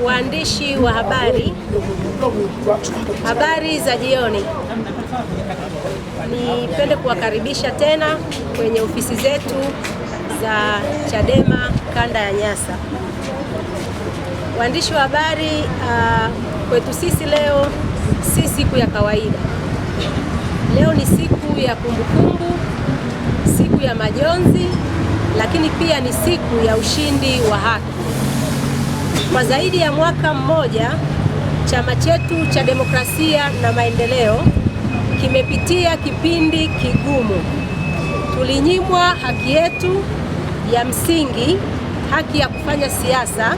Waandishi wa habari za jioni. Nipende kuwakaribisha tena kwenye ofisi zetu za Chadema kanda ya Nyasa. Waandishi wa habari, kwetu sisi leo si siku ya kawaida. Leo ni siku ya kumbukumbu, siku ya majonzi, lakini pia ni siku ya ushindi wa haki. Kwa zaidi ya mwaka mmoja, chama chetu cha Demokrasia na Maendeleo kimepitia kipindi kigumu. Tulinyimwa haki yetu ya msingi, haki ya kufanya siasa.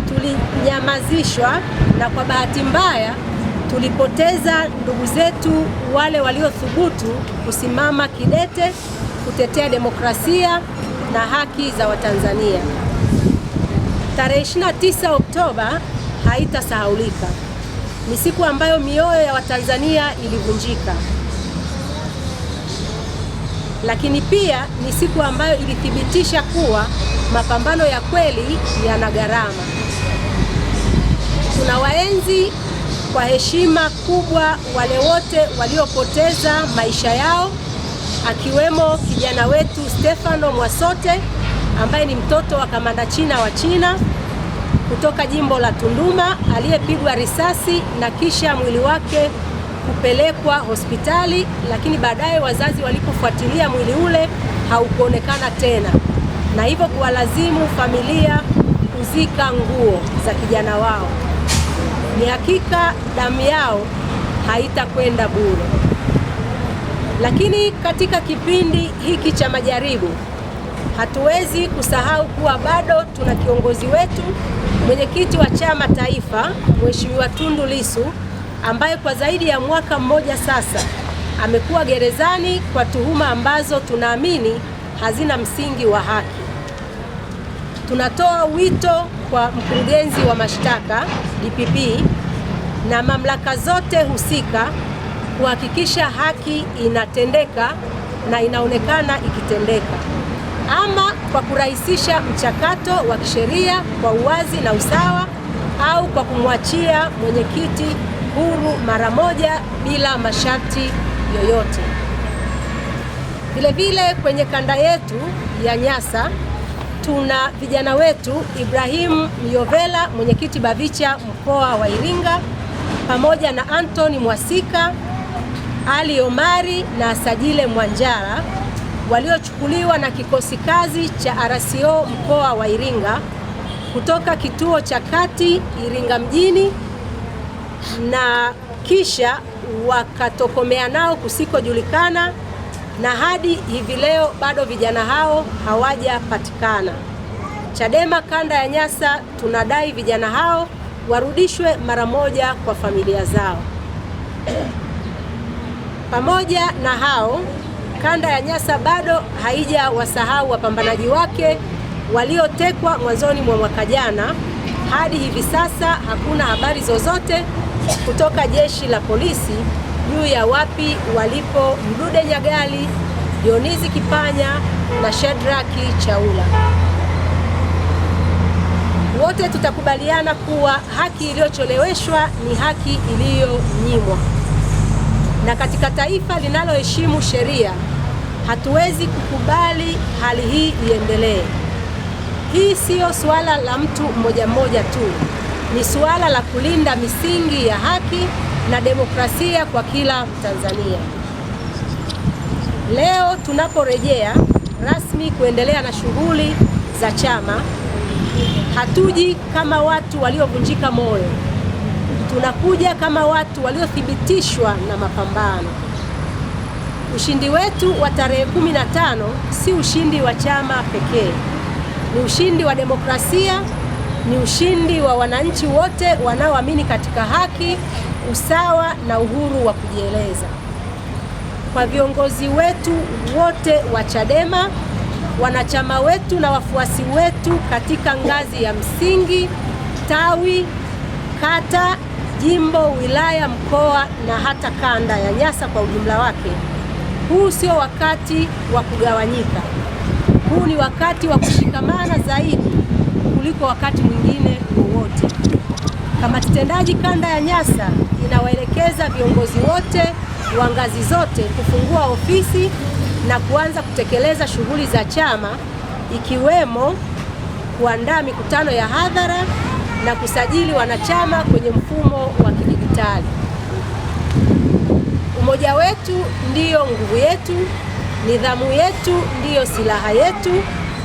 Tulinyamazishwa na kwa bahati mbaya tulipoteza ndugu zetu wale waliothubutu kusimama kidete kutetea demokrasia na haki za Watanzania. Tarehe 29 Oktoba haitasahaulika. Ni siku ambayo mioyo ya Watanzania ilivunjika. Lakini pia ni siku ambayo ilithibitisha kuwa mapambano ya kweli yana gharama. Tunawaenzi kwa heshima kubwa wale wote waliopoteza maisha yao, akiwemo kijana wetu Stefano Mwasote ambaye ni mtoto wa kamanda China wa China kutoka jimbo la Tunduma, aliyepigwa risasi na kisha mwili wake kupelekwa hospitali, lakini baadaye wazazi walipofuatilia mwili ule haukuonekana tena, na hivyo kuwalazimu familia kuzika nguo za kijana wao. Ni hakika damu yao haitakwenda bure. Lakini katika kipindi hiki cha majaribu, hatuwezi kusahau kuwa bado tuna kiongozi wetu, mwenyekiti wa chama taifa, Mheshimiwa Tundu Lissu, ambaye kwa zaidi ya mwaka mmoja sasa amekuwa gerezani kwa tuhuma ambazo tunaamini hazina msingi wa haki. Tunatoa wito kwa mkurugenzi wa mashtaka DPP na mamlaka zote husika kuhakikisha haki inatendeka na inaonekana ikitendeka, ama kwa kurahisisha mchakato wa kisheria kwa uwazi na usawa, au kwa kumwachia mwenyekiti huru mara moja bila masharti yoyote. Vile kwenye kanda yetu ya Nyasa tuna vijana wetu Ibrahim Myovela, mwenyekiti Bavicha mkoa wa Iringa, pamoja na Anthony Mwasika, Ali Omari na Sajile Mwanjara, waliochukuliwa na kikosi kazi cha RCO mkoa wa Iringa kutoka kituo cha kati Iringa mjini, na kisha wakatokomea nao kusikojulikana, na hadi hivi leo bado vijana hao hawajapatikana. Chadema kanda ya Nyasa tunadai vijana hao warudishwe mara moja kwa familia zao. Pamoja na hao, kanda ya Nyasa bado haijawasahau wapambanaji wake waliotekwa mwanzoni mwa mwaka jana. Hadi hivi sasa hakuna habari zozote kutoka jeshi la polisi juu ya wapi walipo Mdude Nyagali, Dionizi Kipanya na Shadraki Chaula. Wote tutakubaliana kuwa haki iliyocheleweshwa ni haki iliyonyimwa. Na katika taifa linaloheshimu sheria, hatuwezi kukubali hali hii iendelee. Hii siyo suala la mtu mmoja mmoja tu, ni suala la kulinda misingi ya haki na demokrasia kwa kila Mtanzania. Leo tunaporejea rasmi kuendelea na shughuli za chama, hatuji kama watu waliovunjika moyo. Tunakuja kama watu waliothibitishwa na mapambano. Ushindi wetu wa tarehe 15 si ushindi wa chama pekee. Ni ushindi wa demokrasia, ni ushindi wa wananchi wote wanaoamini katika haki, usawa na uhuru wa kujieleza. Kwa viongozi wetu wote wa Chadema, wanachama wetu na wafuasi wetu katika ngazi ya msingi, tawi, kata, jimbo, wilaya, mkoa na hata kanda ya Nyasa kwa ujumla wake, huu sio wakati wa kugawanyika. Huu ni wakati wa kushikamana zaidi kuliko wakati mwingine wowote. Kamati tendaji kanda ya Nyasa inawaelekeza viongozi wote wa ngazi zote kufungua ofisi na kuanza kutekeleza shughuli za chama, ikiwemo kuandaa mikutano ya hadhara na kusajili wanachama kwenye mfumo wa kidijitali. Umoja wetu ndiyo nguvu yetu, nidhamu yetu ndiyo silaha yetu,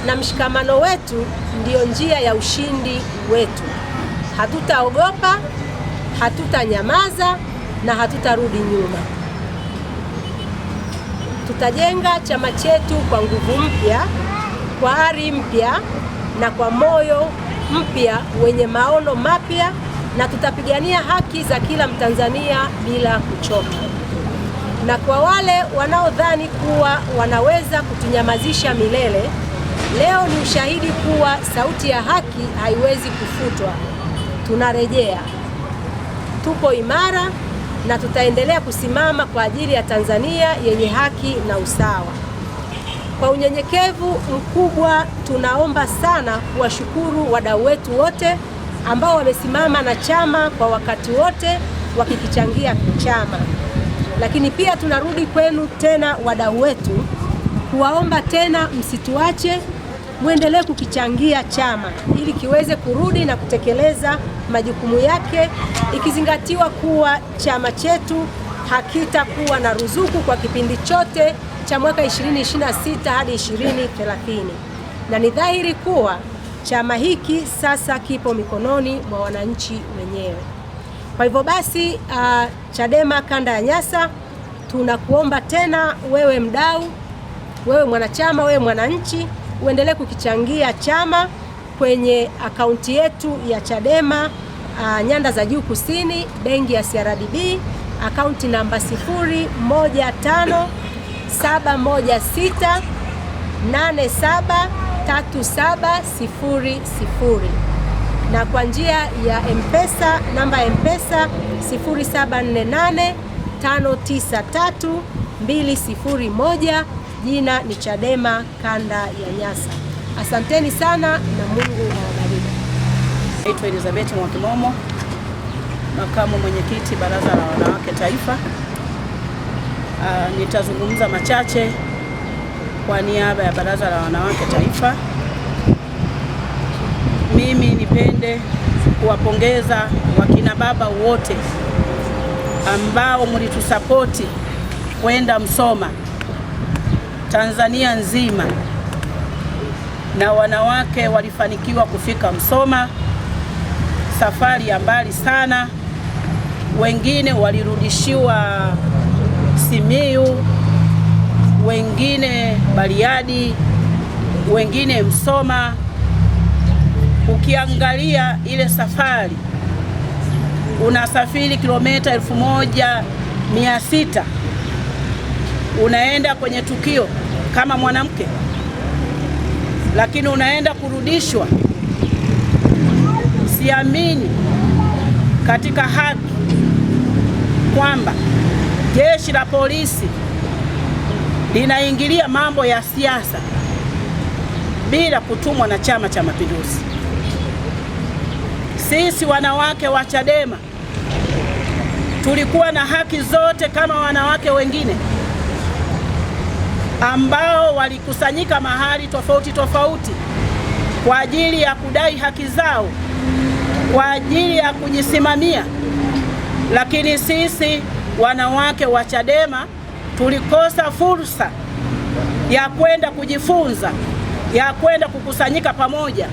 na mshikamano wetu ndiyo njia ya ushindi wetu. Hatutaogopa, hatutanyamaza na hatutarudi nyuma. Tutajenga chama chetu kwa nguvu mpya, kwa ari mpya na kwa moyo mpya wenye maono mapya, na tutapigania haki za kila Mtanzania bila kuchoka. Na kwa wale wanaodhani kuwa wanaweza kutunyamazisha milele, leo ni ushahidi kuwa sauti ya haki haiwezi kufutwa. Tunarejea, tupo imara na tutaendelea kusimama kwa ajili ya Tanzania yenye haki na usawa. Kwa unyenyekevu mkubwa tunaomba sana kuwashukuru wadau wetu wote ambao wamesimama na chama kwa wakati wote wakikichangia chama. Lakini pia tunarudi kwenu tena wadau wetu kuwaomba tena msituache, muendelee kukichangia chama ili kiweze kurudi na kutekeleza majukumu yake, ikizingatiwa kuwa chama chetu hakitakuwa na ruzuku kwa kipindi chote cha mwaka 2026 hadi 2030. Na ni dhahiri kuwa chama hiki sasa kipo mikononi mwa wananchi wenyewe. Kwa hivyo basi, Chadema kanda ya Nyasa tunakuomba tena, wewe mdau, wewe mwanachama, wewe mwananchi, uendelee kukichangia chama kwenye akaunti yetu ya Chadema Nyanda za Juu Kusini, benki ya CRDB, akaunti namba 015071673700, na kwa njia ya M-Pesa, namba ya M-Pesa 0748593201, jina ni Chadema kanda ya Nyasa. Asanteni sana na Mungu awabariki. Naitwa Elizabeth Mwakimomo, makamu mwenyekiti Baraza la Wanawake Taifa. Nitazungumza machache kwa niaba ya Baraza la Wanawake Taifa. Mimi nipende kuwapongeza wakina baba wote ambao mlitusapoti kwenda Msoma Tanzania nzima, na wanawake walifanikiwa kufika Msoma, safari ya mbali sana. Wengine walirudishiwa Simiyu, wengine Bariadi, wengine Msoma. Ukiangalia ile safari, unasafiri kilomita 1600 unaenda kwenye tukio kama mwanamke, lakini unaenda kurudishwa. Siamini katika haki kwamba jeshi la polisi linaingilia mambo ya siasa bila kutumwa na Chama cha Mapinduzi. Sisi wanawake wa Chadema tulikuwa na haki zote kama wanawake wengine ambao walikusanyika mahali tofauti tofauti kwa ajili ya kudai haki zao, kwa ajili ya kujisimamia. Lakini sisi wanawake wa Chadema tulikosa fursa ya kwenda kujifunza, ya kwenda kukusanyika pamoja.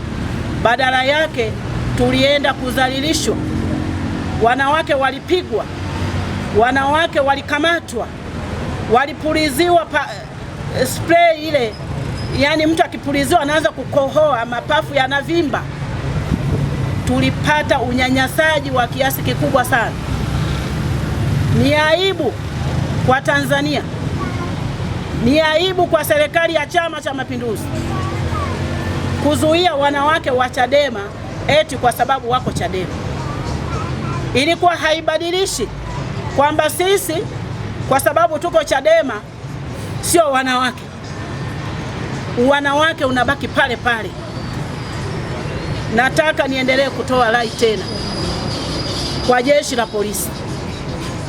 Badala yake tulienda kudhalilishwa. Wanawake walipigwa, wanawake walikamatwa, walipuliziwa spray ile, yani mtu akipuliziwa anaanza kukohoa, mapafu yanavimba. Tulipata unyanyasaji wa kiasi kikubwa sana. Ni aibu kwa Tanzania, ni aibu kwa serikali ya Chama cha Mapinduzi kuzuia wanawake wa Chadema eti kwa sababu wako Chadema. Ilikuwa haibadilishi kwamba sisi kwa sababu tuko Chadema sio wanawake. Wanawake unabaki pale pale. nataka niendelee kutoa rai tena kwa jeshi la polisi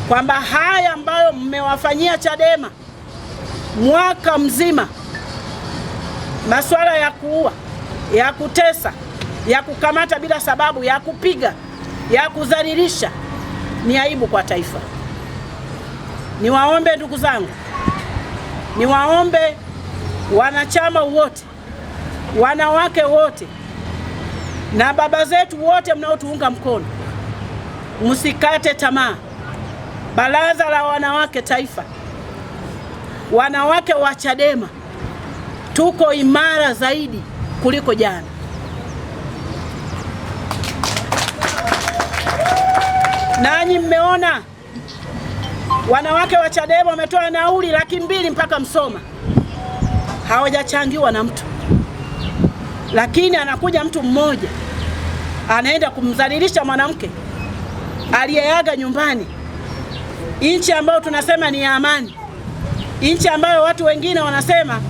kwamba haya ambayo mmewafanyia Chadema mwaka mzima, masuala ya kuua, ya kutesa, ya kukamata bila sababu, ya kupiga, ya kudhalilisha, ni aibu kwa taifa. Niwaombe ndugu zangu, niwaombe wanachama wote, wanawake wote na baba zetu wote mnaotuunga mkono, msikate tamaa. Baraza la Wanawake Taifa, wanawake wa Chadema tuko imara zaidi kuliko jana. Nanyi mmeona wanawake wa Chadema wametoa nauli 200,000 mpaka Msoma, hawajachangiwa na mtu, lakini anakuja mtu mmoja anaenda kumdhalilisha mwanamke aliyeaga nyumbani, nchi ambayo tunasema ni ya amani, nchi ambayo watu wengine wanasema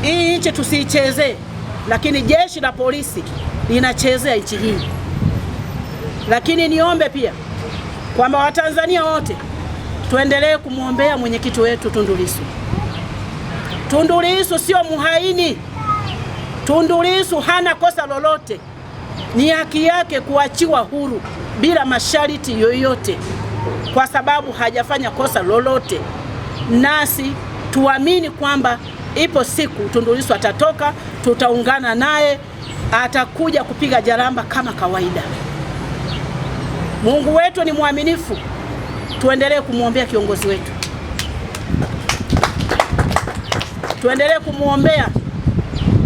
hii nchi tusiichezee, lakini jeshi la polisi linachezea nchi hii. Lakini niombe pia kwamba Watanzania wote tuendelee kumwombea mwenyekiti wetu Tundu Lissu. Tundu Lissu sio muhaini. Tundu Lissu hana kosa lolote. Ni haki yake kuachiwa huru bila masharti yoyote, kwa sababu hajafanya kosa lolote. Nasi tuamini kwamba ipo siku Tundu Lissu atatoka, tutaungana naye, atakuja kupiga jaramba kama kawaida. Mungu wetu ni mwaminifu, tuendelee kumwombea kiongozi wetu, tuendelee kumwombea.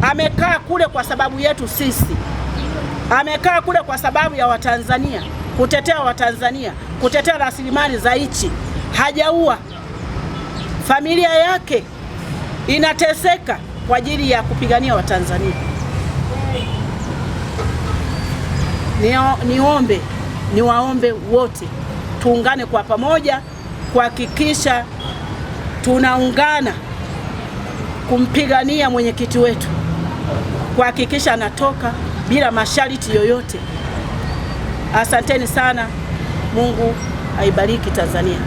Amekaa kule kwa sababu yetu sisi, amekaa kule kwa sababu ya Watanzania, kutetea Watanzania, kutetea rasilimali za nchi. Hajaua. Familia yake inateseka kwa ajili ya kupigania Watanzania. Niwaombe wote tuungane kwa pamoja kuhakikisha tunaungana kumpigania mwenyekiti wetu, kuhakikisha anatoka bila masharti yoyote. Asanteni sana. Mungu aibariki Tanzania.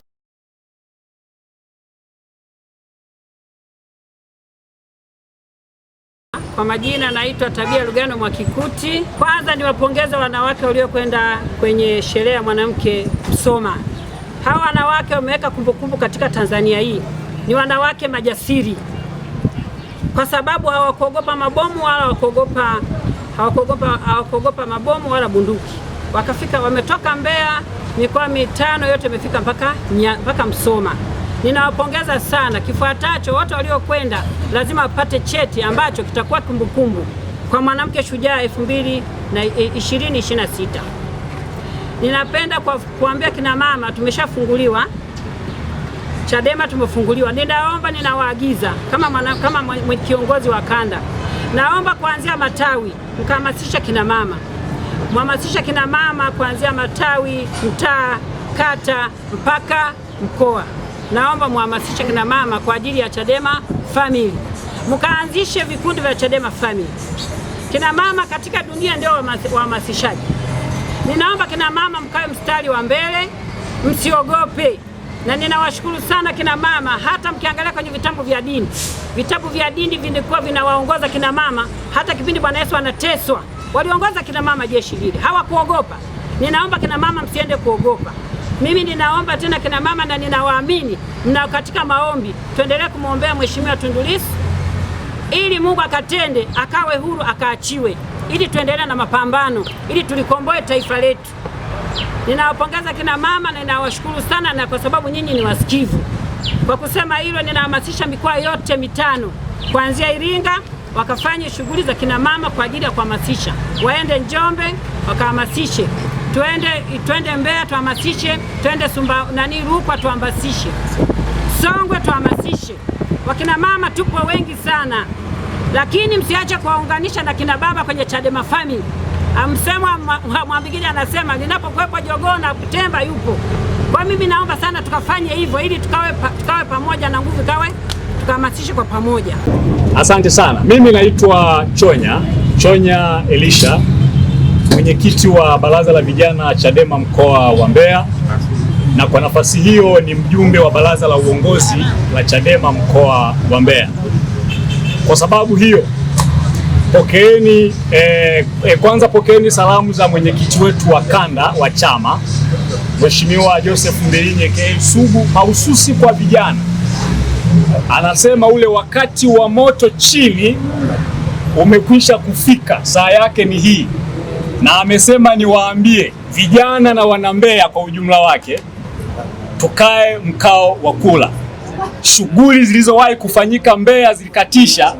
Kwa majina naitwa Tabia Lugano Mwakikuti. Kwanza niwapongeze wanawake waliokwenda kwenye sherehe ya mwanamke Msoma. Hawa wanawake wameweka kumbukumbu katika Tanzania hii. Ni wanawake majasiri, kwa sababu hawakuogopa mabomu wala hawakuogopa mabomu wala bunduki. Wakafika, wametoka Mbeya, mikoa mitano yote imefika mpaka Msoma. Ninawapongeza sana. Kifuatacho, wote waliokwenda lazima wapate cheti ambacho kitakuwa kumbukumbu kwa mwanamke shujaa 2026. Ninapenda kuambia kina mama, tumeshafunguliwa Chadema, tumefunguliwa. Ninawaagiza kama kiongozi wa kanda, naomba kuanzia matawi mkahamasisha kina mama, mhamasisha kina mama kuanzia matawi, mtaa, kata mpaka mkoa. Naomba muhamasishe kina mama kwa ajili ya Chadema Family. Mkaanzishe vikundi vya Chadema Family. Kina mama katika dunia ndio wahamasishaji. Ninaomba kina mama mkae mstari wa mbele, msiogope. Na ninawashukuru sana kina mama, hata mkiangalia kwenye vitabu vya dini vilikuwa vinawaongoza kina mama. Hata kipindi Bwana Yesu anateswa, waliongoza kina mama jeshi lile, hawakuogopa. Ninaomba kina mama msiende kuogopa. Mimi ninaomba tena kina mama, na ninawaamini mna katika maombi, tuendelee kumwombea Mheshimiwa Tundu Lissu ili Mungu akatende, akawe huru, akaachiwe, ili tuendelee na mapambano, ili tulikomboe taifa letu. Ninawapongeza kina mama na ninawashukuru sana, na kwa sababu nyinyi ni wasikivu. Kwa kusema hilo, ninahamasisha mikoa yote mitano kuanzia Iringa wakafanye shughuli za kina mama kwa ajili ya kuhamasisha. Waende Njombe wakahamasishe, twende Mbeya tuhamasishe, twende Rukwa tuhamasishe, Songwe tuhamasishe. Wakina mama tupo wengi sana, lakini msiache kuwaunganisha na kina baba kwenye Chadema Family. Msemo Mwambigili anasema linapokuwepo jogoo na kutemba yupo. Kwa mimi naomba sana tukafanye hivyo, ili tukawe pamoja na nguvu tukahamasishe kwa pamoja. Asante sana. Mimi naitwa Chonya Chonya Elisha, mwenyekiti wa baraza la vijana Chadema mkoa wa Mbeya, na kwa nafasi hiyo ni mjumbe wa baraza la uongozi la Chadema mkoa wa Mbeya. Kwa sababu hiyo pokeeni, kwanza pokeeni salamu za mwenyekiti wetu wa kanda wa chama Mheshimiwa Joseph Mbilinyi aka Sugu, mahususi kwa vijana. Anasema ule wakati wa moto chini umekwisha kufika, saa yake ni hii, na amesema niwaambie vijana na wanambeya kwa ujumla wake, tukae mkao wa kula. Shughuli zilizowahi kufanyika Mbeya zilikatisha,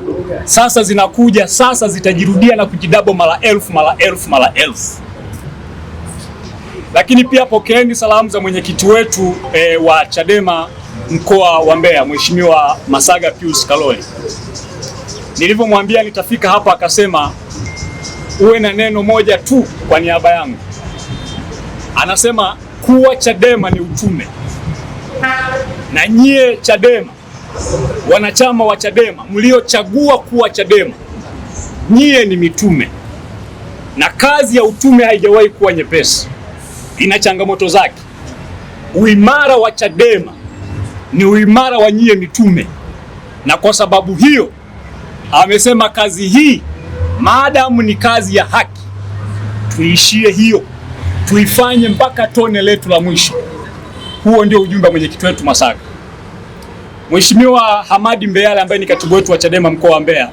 sasa zinakuja, sasa zitajirudia na kujidabo mara elfu mara elfu mara elfu. Lakini pia pokeeni salamu za mwenyekiti wetu wa Chadema mkoa wa Mbeya, Mheshimiwa Masaga Pius Kaloli. Nilivyomwambia nitafika hapa, akasema uwe na neno moja tu kwa niaba yangu. Anasema kuwa Chadema ni utume, na nyie Chadema, wanachama wa Chadema mliochagua kuwa Chadema, nyie ni mitume, na kazi ya utume haijawahi kuwa nyepesi, ina changamoto zake. Uimara wa Chadema ni uimara wa nyie mitume, na kwa sababu hiyo amesema kazi hii maadamu ni kazi ya haki, tuishie hiyo, tuifanye mpaka tone letu la mwisho. Huo ndio ujumbe wa mwenyekiti wetu Masaga. Mheshimiwa Hamadi Mbeyale ambaye ni katibu wetu wa Chadema mkoa wa Mbeya,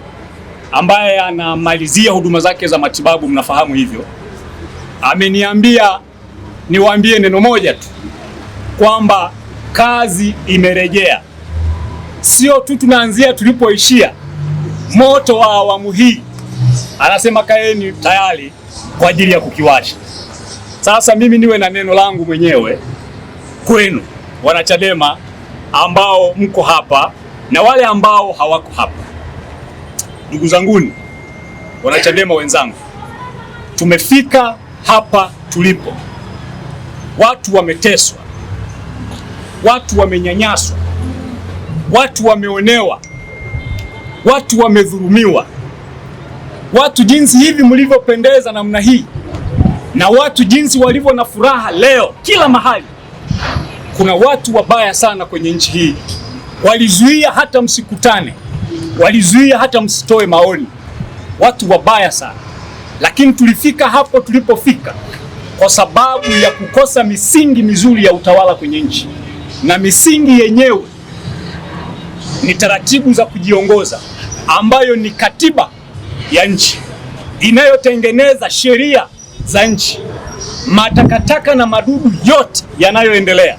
ambaye anamalizia huduma zake za matibabu, mnafahamu hivyo, ameniambia niwaambie neno moja tu, kwamba kazi imerejea. Sio tu tunaanzia tulipoishia, moto wa awamu hii anasema kaeni tayari kwa ajili ya kukiwasha. Sasa mimi niwe na neno langu mwenyewe kwenu wanachadema ambao mko hapa na wale ambao hawako hapa. Ndugu zanguni, wanachadema wenzangu, tumefika hapa tulipo. Watu wameteswa, watu wamenyanyaswa, watu wameonewa, watu wamedhulumiwa. Watu jinsi hivi mlivyopendeza namna hii, na watu jinsi walivyo na furaha leo kila mahali, kuna watu wabaya sana kwenye nchi hii. Walizuia hata msikutane, walizuia hata msitoe maoni, watu wabaya sana. Lakini tulifika hapo tulipofika kwa sababu ya kukosa misingi mizuri ya utawala kwenye nchi, na misingi yenyewe ni taratibu za kujiongoza ambayo ni katiba ya nchi inayotengeneza sheria za nchi. Matakataka na madudu yote yanayoendelea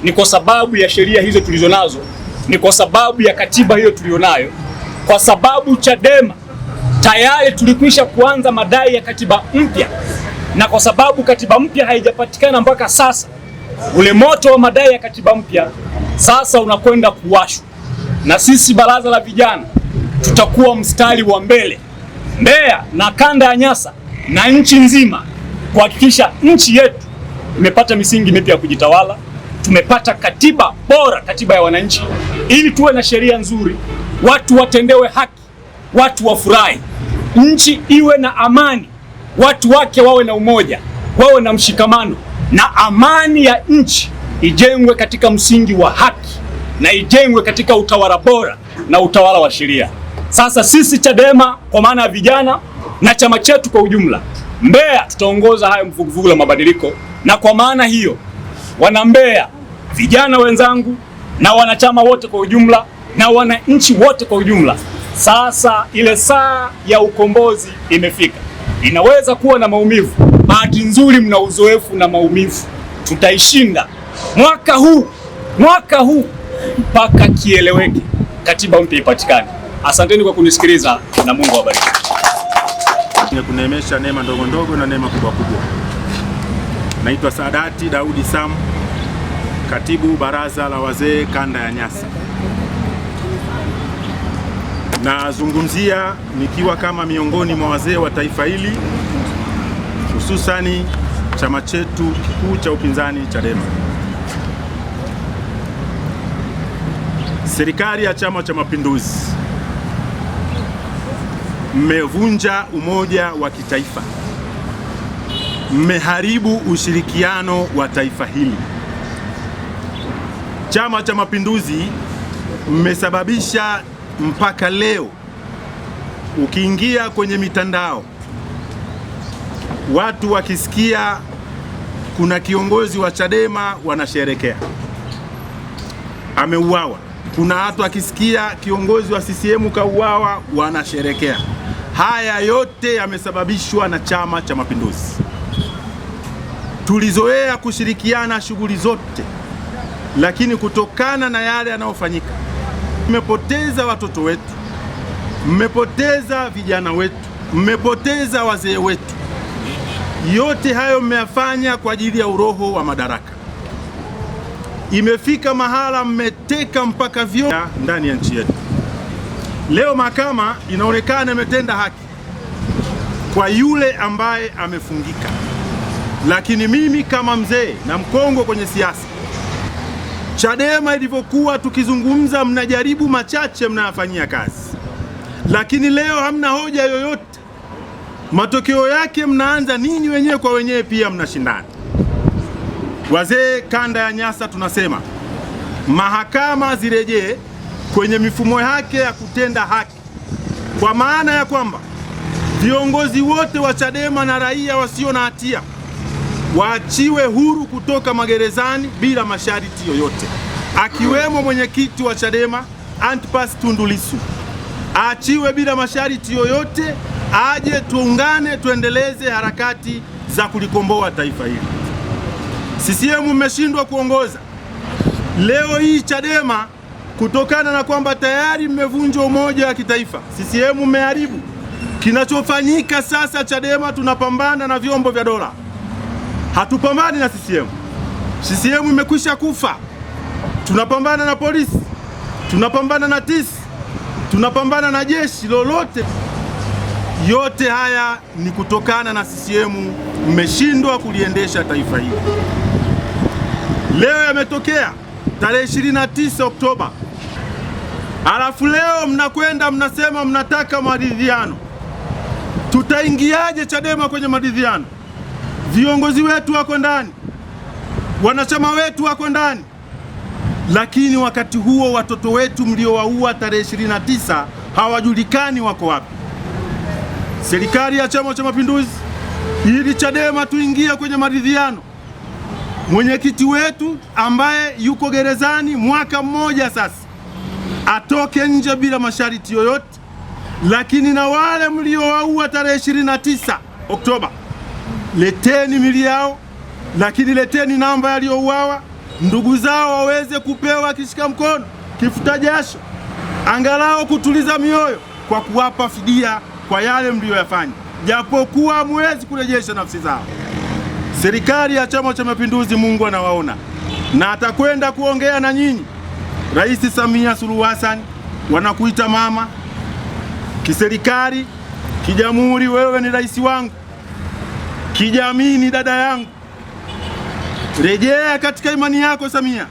ni kwa sababu ya sheria hizo tulizonazo, ni kwa sababu ya katiba hiyo tulionayo, kwa sababu Chadema tayari tulikwisha kuanza madai ya katiba mpya, na kwa sababu katiba mpya haijapatikana mpaka sasa, ule moto wa madai ya katiba mpya sasa unakwenda kuwashwa, na sisi baraza la vijana tutakuwa mstari wa mbele Mbeya na kanda ya Nyasa na nchi nzima kuhakikisha nchi yetu imepata misingi mipya ya kujitawala, tumepata katiba bora, katiba ya wananchi, ili tuwe na sheria nzuri, watu watendewe haki, watu wafurahi, nchi iwe na amani, watu wake wawe na umoja, wawe na mshikamano, na amani ya nchi ijengwe katika msingi wa haki na ijengwe katika utawala bora na utawala wa sheria. Sasa sisi Chadema kwa maana ya vijana na chama chetu kwa ujumla Mbeya tutaongoza haya mvuguvugu la mabadiliko, na kwa maana hiyo wana Mbeya, vijana wenzangu na wanachama wote kwa ujumla na wananchi wote kwa ujumla, sasa ile saa ya ukombozi imefika. Inaweza kuwa na maumivu, bahati nzuri mna uzoefu na maumivu, tutaishinda mwaka huu mpaka kieleweke, katiba mpya ipatikane. Asanteni kwa kunisikiliza na Mungu awabariki. Kuneemesha neema ndogo ndogo na neema kubwa kubwa. Naitwa Saadati Daudi Sam, katibu baraza la wazee kanda ya Nyasa. Nazungumzia nikiwa kama miongoni mwa wazee wa taifa hili, hususani chama chetu kikuu cha upinzani Chadema. Serikali ya Chama cha Mapinduzi mmevunja umoja wa kitaifa, mmeharibu ushirikiano wa taifa hili. Chama cha Mapinduzi mmesababisha mpaka leo ukiingia kwenye mitandao watu wakisikia kuna kiongozi wa Chadema wanasherekea ameuawa, kuna watu wakisikia kiongozi wa CCM kauawa wanasherekea. Haya yote yamesababishwa na Chama cha Mapinduzi. Tulizoea kushirikiana shughuli zote, lakini kutokana na yale yanayofanyika, mmepoteza watoto wetu, mmepoteza vijana wetu, mmepoteza wazee wetu. Yote hayo mmeyafanya kwa ajili ya uroho wa madaraka. Imefika mahala mmeteka mpaka vyombo ndani ya nchi yetu. Leo mahakama inaonekana imetenda haki kwa yule ambaye amefungika, lakini mimi kama mzee na mkongwe kwenye siasa, Chadema ilivyokuwa tukizungumza, mnajaribu machache mnayafanyia kazi, lakini leo hamna hoja yoyote. Matokeo yake mnaanza ninyi wenyewe kwa wenyewe, pia mnashindana. Wazee kanda ya Nyasa tunasema mahakama zirejee kwenye mifumo yake ya kutenda haki, kwa maana ya kwamba viongozi wote wa Chadema na raia wasio na hatia waachiwe huru kutoka magerezani bila masharti yoyote, akiwemo mwenyekiti wa Chadema Antipas Tundu Lissu aachiwe bila masharti yoyote, aje tuungane tuendeleze harakati za kulikomboa taifa hili. CCM mmeshindwa kuongoza. Leo hii Chadema, kutokana na kwamba tayari mmevunja umoja wa kitaifa, CCM mmeharibu. Kinachofanyika sasa, Chadema tunapambana na vyombo vya dola, hatupambani na CCM. CCM imekwisha kufa. Tunapambana na polisi, tunapambana na TIS, tunapambana na jeshi lolote. Yote haya ni kutokana na CCM mmeshindwa kuliendesha taifa hili. Leo yametokea tarehe 29 Oktoba, alafu leo mnakwenda mnasema mnataka maridhiano. Tutaingiaje Chadema kwenye maridhiano? Viongozi wetu wako ndani, wanachama wetu wako ndani, lakini wakati huo watoto wetu mliowaua tarehe 29 hawajulikani wako wapi. Serikali ya Chama cha Mapinduzi, ili Chadema tuingie kwenye maridhiano, mwenyekiti wetu ambaye yuko gerezani mwaka mmoja sasa atoke nje bila masharti yoyote, lakini na wale mliowaua tarehe 29 Oktoba, leteni mili yao, lakini leteni namba yaliyouawa, ndugu zao waweze kupewa kishika mkono, kifuta jasho, angalau kutuliza mioyo kwa kuwapa fidia kwa yale mlioyafanya, japokuwa hamwezi kurejesha nafsi zao. Serikali ya Chama cha Mapinduzi, Mungu anawaona na atakwenda kuongea na nyinyi. Rais Samia Suluhu Hassan wanakuita mama, kiserikali, kijamhuri, wewe ni rais wangu, kijamii ni dada yangu. Rejea katika imani yako Samia,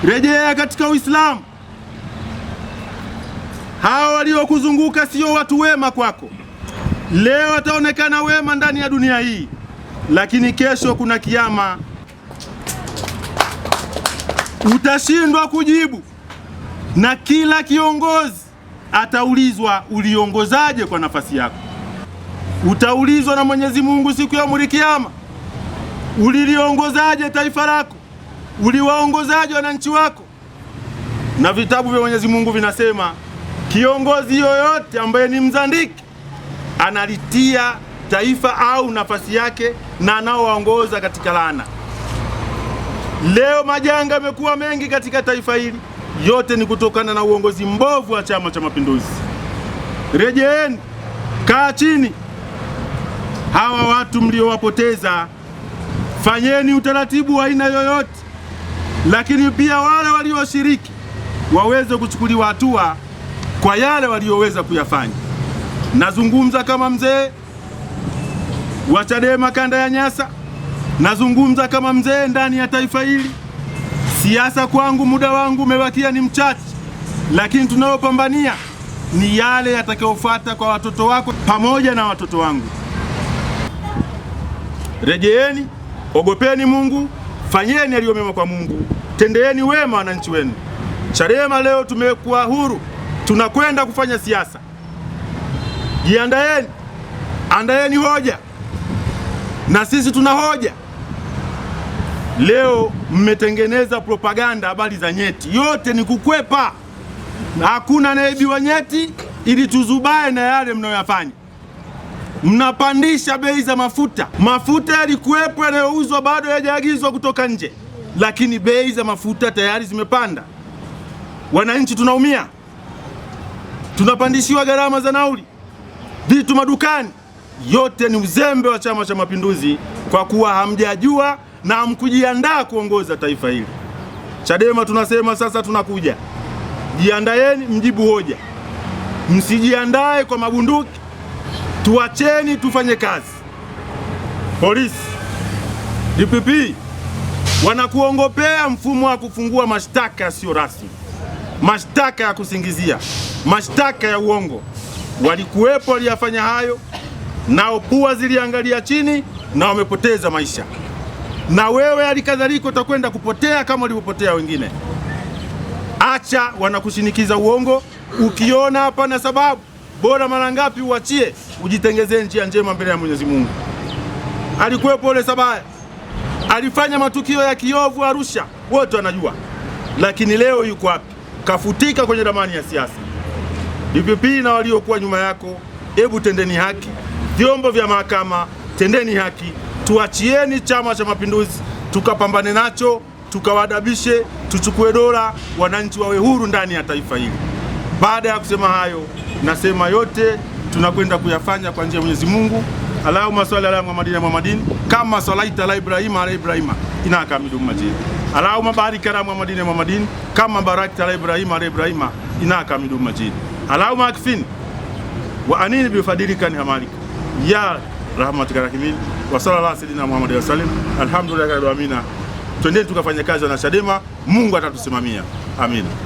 rejea katika Uislamu. Hao waliokuzunguka sio watu wema kwako. Leo wataonekana wema ndani ya dunia hii, lakini kesho kuna kiyama. Utashindwa kujibu, na kila kiongozi ataulizwa uliongozaje kwa nafasi yako. Utaulizwa na Mwenyezi Mungu siku ya kiyama, uliliongozaje taifa lako, uliwaongozaje wananchi wako. Na vitabu vya Mwenyezi Mungu vinasema kiongozi yoyote ambaye ni mzandiki analitia taifa au nafasi yake na anaowaongoza katika laana. Leo majanga yamekuwa mengi katika taifa hili, yote ni kutokana na uongozi mbovu wa Chama cha Mapinduzi. Rejeeni, kaa chini. Hawa watu mliowapoteza, fanyeni utaratibu wa aina yoyote, lakini pia wale walioshiriki waweze kuchukuliwa hatua kwa yale walioweza kuyafanya. Nazungumza kama mzee wa Chadema kanda ya Nyasa, nazungumza kama mzee ndani ya taifa hili. Siasa kwangu, muda wangu umebakia ni mchache, lakini tunayopambania ni yale yatakayofuata kwa watoto wako pamoja na watoto wangu. Rejeeni, ogopeni Mungu, fanyeni yaliyo mema kwa Mungu, tendeeni wema wananchi wenu. Chadema leo tumekuwa huru, tunakwenda kufanya siasa. Jiandaeni, andaeni hoja, na sisi tuna hoja. Leo mmetengeneza propaganda habari za nyeti, yote ni kukwepa. Hakuna naibiwa nyeti ili tuzubae na yale mnayoyafanya. Mnapandisha bei za mafuta. Mafuta yalikuwepo yanayouzwa bado hayajaagizwa kutoka nje, lakini bei za mafuta tayari zimepanda. Wananchi tunaumia, tunapandishiwa gharama za nauli, vitu madukani. Yote ni uzembe wa Chama cha Mapinduzi, kwa kuwa hamjajua na hamkujiandaa kuongoza taifa hili. Chadema tunasema sasa tunakuja. Jiandaeni, mjibu hoja. Msijiandae kwa mabunduki. Tuacheni tufanye kazi. Polisi, DPP wanakuongopea mfumo wa kufungua mashtaka yasiyo rasmi, mashtaka ya kusingizia, mashtaka ya uongo. Walikuwepo waliyafanya hayo, nao pua ziliangalia chini na wamepoteza maisha. Na wewe alikadhalika utakwenda kupotea kama walivyopotea wengine. Acha wanakushinikiza uongo. Ukiona hapana sababu, bora mara ngapi uachie, ujitengezee njia njema mbele ya Mwenyezi Mungu. Alikuwepo Ole Sabaya, alifanya matukio ya kiovu Arusha, wote wanajua. Lakini leo yuko wapi? Kafutika kwenye ramani ya siasa. DPP na waliokuwa nyuma yako, hebu tendeni haki. Vyombo vya mahakama, tendeni haki. Tuachieni Chama cha Mapinduzi tukapambane nacho, tukawadabishe, tuchukue dola, wananchi wawe huru ndani ya taifa hili. Baada ya kusema hayo, nasema yote tunakwenda kuyafanya kwa njia ya Mwenyezi Mungu. Allahumma salli ala Muhammadin kama salaita ala Ibrahima innaka Hamidum Majid. Allahumma barik ala Muhammadin kama barakta ala Ibrahima innaka Hamidum Majid. Allahumma akfini wa anini bi fadilika ni amalika ya rahmatika rahimin wa sallallahu sayyidina Muhammad wa sallam. Alhamdulillah rabbil alamin. Twendeni tukafanya kazi na Chadema, Mungu atatusimamia. Amina.